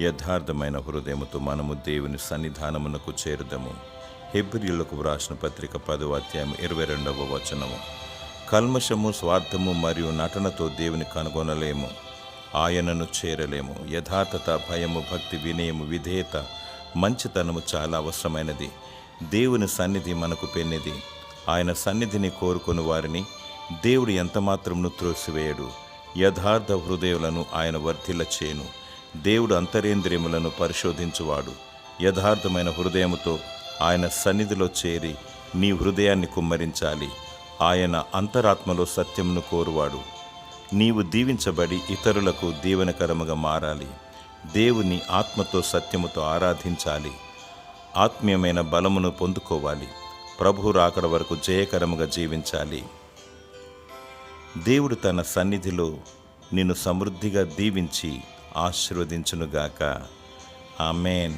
యథార్థమైన హృదయముతో మనము దేవుని సన్నిధానమునకు చేరుదము. హెబ్రీయులకు వ్రాసిన పత్రిక 10వ అధ్యాయం 22వ వచనము. కల్మషము, స్వార్థము మరియు నటనతో దేవుని కనుగొనలేము, ఆయనను చేరలేము. యథార్థత, భయము, భక్తి, వినయము, విధేయత, మంచితనము చాలా అవసరమైనది. దేవుని సన్నిధి మనకు పెన్నిది. ఆయన సన్నిధిని కోరుకుని వారిని దేవుడు ఎంతమాత్రమును త్రోసివేయడు. యథార్థ హృదయులను ఆయన వర్ధిల్ల చేయును. దేవుడు అంతరేంద్రియములను పరిశోధించువాడు. యథార్థమైన హృదయముతో ఆయన సన్నిధిలో చేరి నీ హృదయాన్ని కుమ్మరించాలి. ఆయన అంతరాత్మలో సత్యమును కోరువాడు. నీవు దీవించబడి ఇతరులకు దీవెనకరముగా మారాలి. దేవుని ఆత్మతో సత్యముతో ఆరాధించాలి. ఆత్మీయమైన బలమును పొందుకోవాలి. ప్రభువు రాకడ వరకు జయకరముగా జీవించాలి. దేవుడు తన సన్నిధిలో నిన్ను సమృద్ధిగా దీవించి ఆశీర్వదించునుగాక. ఆమేన్.